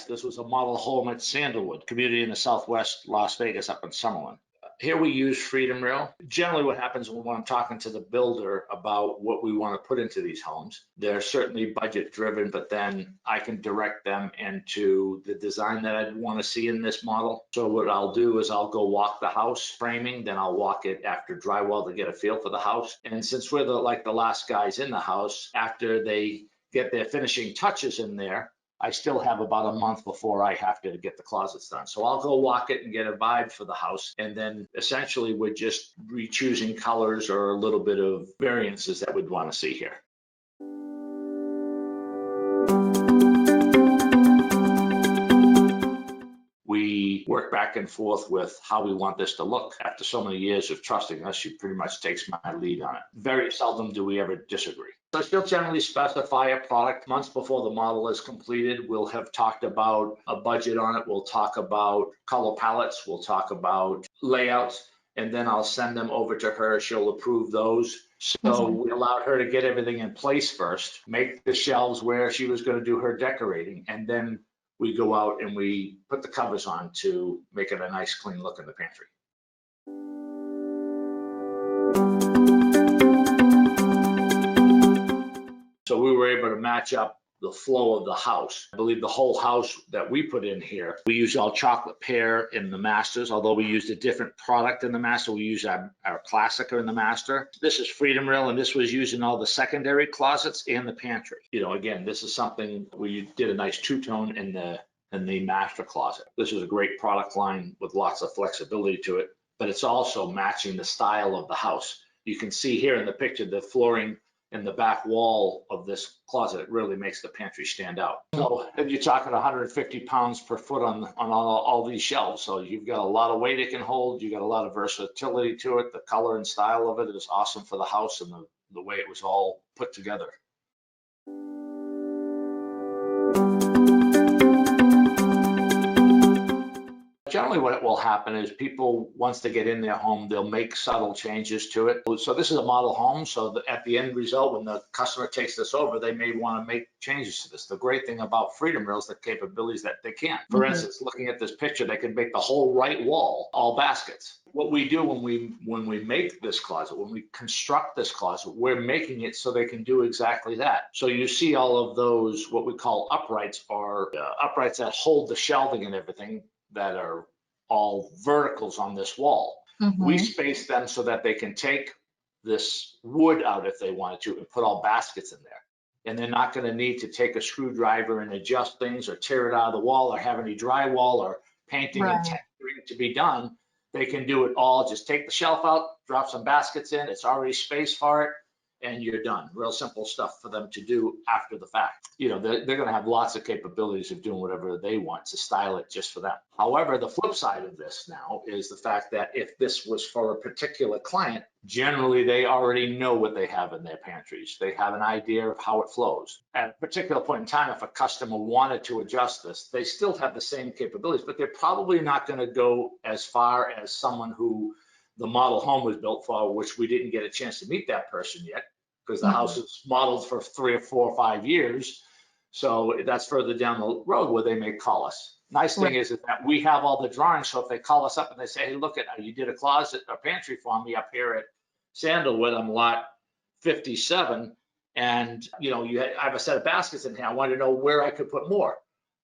This was a model home at Sandalwood, community in the southwest Las Vegas up in Summerlin. Here we use Freedom Rail. Generally what happens when I'm talking to the builder about what we want to put into these homes, they're certainly budget driven, but then I can direct them into the design that I'd want to see in this model. So what I'll do is I'll go walk the house framing, then I'll walk it after drywall to get a feel for the house. And since we're the last guys in the house, after they get their finishing touches in there, I still have about a month before I have to get the closets done. So I'll go walk it and get a vibe for the house. And then essentially we're just re-choosing colors or a little bit of variances that we'd want to see here. We work back and forth with how we want this to look. After so many years of trusting us, she pretty much takes my lead on it. Very seldom do we ever disagree. So she'll generally specify a product months before the model is completed. We'll have talked about a budget on it. We'll talk about color palettes. We'll talk about layouts, and then I'll send them over to her. She'll approve those. So we allowed her to get everything in place first, make the shelves where she was going to do her decorating, and then we go out and we put the covers on to make it a nice, clean look in the pantry. So we were able to match up the flow of the house. I believe the whole house that we put in here, we used all chocolate pear in the masters, although we used a different product in the master. We used our Classica in the master. This is Freedom Rail, and this was used in all the secondary closets and the pantry. You know, again, this is something we did a nice two-tone in the master closet. This is a great product line with lots of flexibility to it, but it's also matching the style of the house. You can see here in the picture, the flooring in the back wall of this closet, it really makes the pantry stand out. So if you're talking 150 pounds per foot on all these shelves, so you've got a lot of weight it can hold. You got a lot of versatility to it. The color and style of it is awesome for the house and the way it was all put together. Generally what will happen is people, once they get in their home, they'll make subtle changes to it. So this is a model home, so at the end result, when the customer takes this over, they may want to make changes to this. The great thing about Freedom Rail is the capabilities that they can. For instance, looking at this picture, they can make the whole right wall all baskets. What we do when we make this closet, when we construct this closet, we're making it so they can do exactly that. So you see all of those, what we call uprights, or uprights that hold the shelving and everything, that are all verticals on this wall. We space them so that they can take this wood out if they wanted to and put all baskets in there. And they're not going to need to take a screwdriver and adjust things or tear it out of the wall or have any drywall or painting and texturing to be done. They can do it all. Just take the shelf out, drop some baskets in. It's already spaced for it, and you're done. Real simple stuff for them to do after the fact. You know, they're going to have lots of capabilities of doing whatever they want to style it just for them. However, the flip side of this now is the fact that if this was for a particular client, generally they already know what they have in their pantries. They have an idea of how it flows. At a particular point in time, if a customer wanted to adjust this, they still have the same capabilities, but they're probably not going to go as far as someone who the model home was built for, which we didn't get a chance to meet that person yet, because the house is modeled for 3 or 4 or 5 years. So that's further down the road where they may call us. Nice thing is that we have all the drawings. So if they call us up and they say, hey, look, you did a closet, a pantry for me up here at Sandalwood on lot 57. And I have a set of baskets in here. I want to know where I could put more.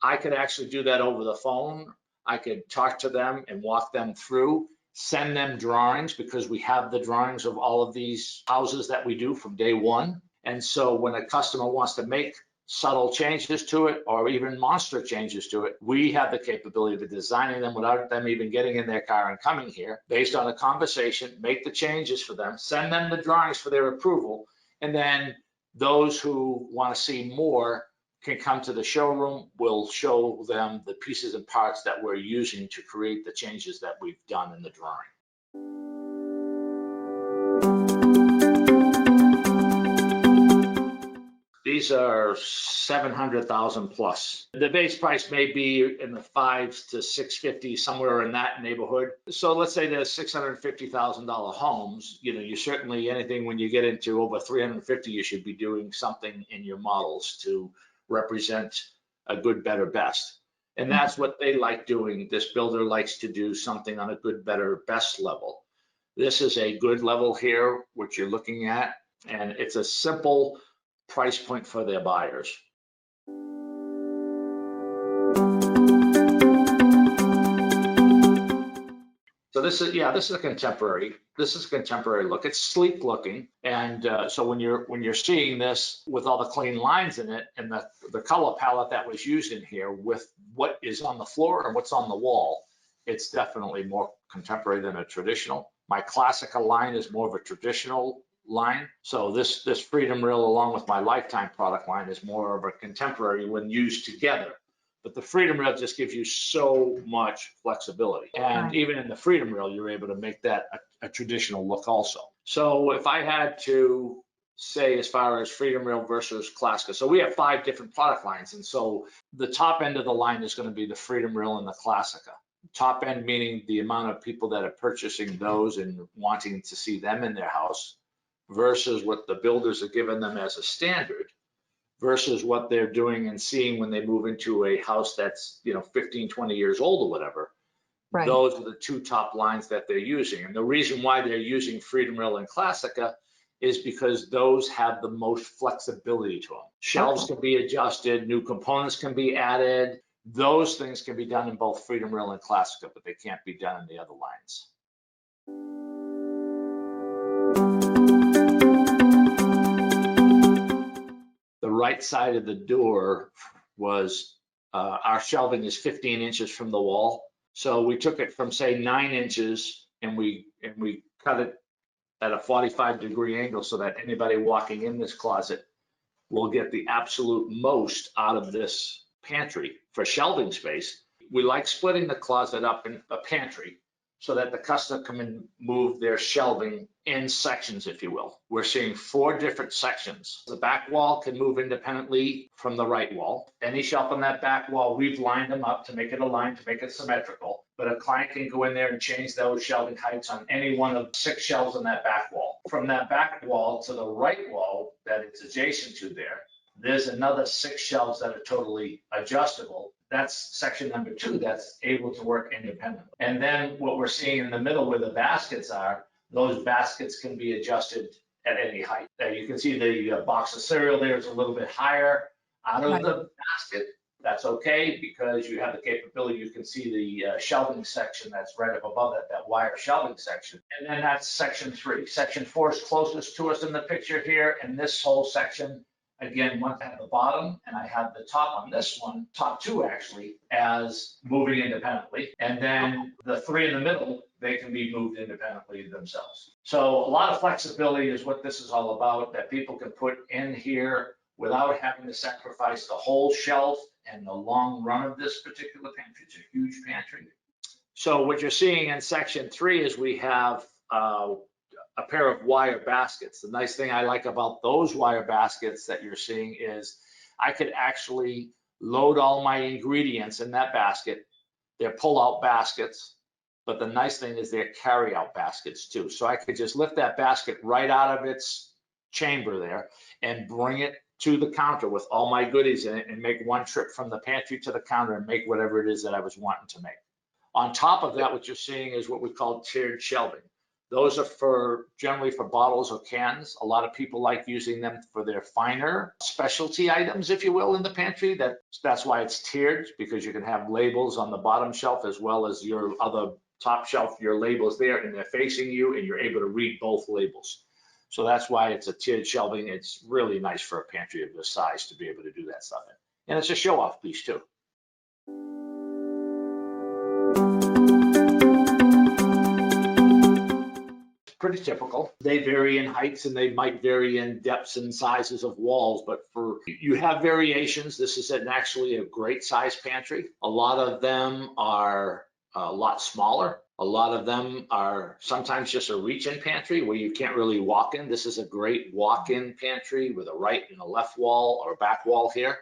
I could actually do that over the phone. I could talk to them and walk them through. Send them drawings, because we have the drawings of all of these houses that we do from day one. And so when a customer wants to make subtle changes to it or even monster changes to it, we have the capability of designing them without them even getting in their car and coming here, based on a conversation, make the changes for them, send them the drawings for their approval. And then those who want to see more can come to the showroom. We'll show them the pieces and parts that we're using to create the changes that we've done in the drawing. These are 700,000 plus. The base price may be in the 5s to 650, somewhere in that neighborhood. So let's say there's $650,000 homes. You know, you certainly, anything when you get into over 350, you should be doing something in your models to represent a good, better, best. And that's what they like doing. This builder likes to do something on a good, better, best level. This is a good level here, which you're looking at, and it's a simple price point for their buyers. So this is a contemporary. This is a contemporary look. It's sleek looking, and so when you're seeing this with all the clean lines in it and the color palette that was used in here with what is on the floor and what's on the wall, it's definitely more contemporary than a traditional. My Classica line is more of a traditional line. So this Freedom Rail, along with my Lifetime product line, is more of a contemporary when used together. But the Freedom Rail just gives you so much flexibility. And even in the Freedom Rail, you're able to make that a traditional look also. So if I had to say, as far as Freedom Rail versus Classica, so we have 5 different product lines. And so the top end of the line is going to be the Freedom Rail and the Classica. Top end meaning the amount of people that are purchasing those and wanting to see them in their house, versus what the builders are giving them as a standard, versus what they're doing and seeing when they move into a house that's, 15, 20 years old or whatever. Right. Those are the 2 top lines that they're using. And the reason why they're using Freedom Rail and Classica is because those have the most flexibility to them. Shelves can be adjusted, new components can be added. Those things can be done in both Freedom Rail and Classica, but they can't be done in the other lines. The right side of the door was, our shelving is 15 inches from the wall. So we took it from, say, 9 inches and we cut it at a 45-degree angle so that anybody walking in this closet will get the absolute most out of this pantry for shelving space. We like splitting the closet up in a pantry so that the customer can move their shelving in sections, if you will. We're seeing 4 different sections. The back wall can move independently from the right wall. Any shelf on that back wall, we've lined them up to make it aligned, to make it symmetrical. But a client can go in there and change those shelving heights on any one of 6 shelves on that back wall. From that back wall to the right wall that it's adjacent to there, there's another 6 shelves that are totally adjustable. That's section number 2 that's able to work independently. And then what we're seeing in the middle where the baskets are, those baskets can be adjusted at any height. You can see the box of cereal there is a little bit higher out of the basket. That's okay, because you have the capability. You can see the shelving section that's right up above that wire shelving section. And then that's section 3. Section 4 is closest to us in the picture here. And this whole section, again, one at the bottom, and I have the top on this one, top 2 actually, as moving independently. And then the 3 in the middle, they can be moved independently themselves. So a lot of flexibility is what this is all about, that people can put in here without having to sacrifice the whole shelf and the long run of this particular pantry. It's a huge pantry. So what you're seeing in section 3 is we have a pair of wire baskets. The nice thing I like about those wire baskets that you're seeing is I could actually load all my ingredients in that basket. They're pull-out baskets, but the nice thing is they're carry-out baskets too. So I could just lift that basket right out of its chamber there and bring it to the counter with all my goodies in it and make one trip from the pantry to the counter and make whatever it is that I was wanting to make. On top of that, what you're seeing is what we call tiered shelving. Those are generally for bottles or cans. A lot of people like using them for their finer specialty items, if you will, in the pantry. That's why it's tiered, because you can have labels on the bottom shelf as well as your other top shelf, your labels there, and they're facing you and you're able to read both labels. So that's why it's a tiered shelving. It's really nice for a pantry of this size to be able to do that stuff in. And it's a show-off piece too. Pretty typical. They vary in heights and they might vary in depths and sizes of walls, but you have variations. This is actually a great size pantry. A lot of them are a lot smaller. A lot of them are sometimes just a reach-in pantry where you can't really walk in. This is a great walk-in pantry with a right and a left wall or back wall here.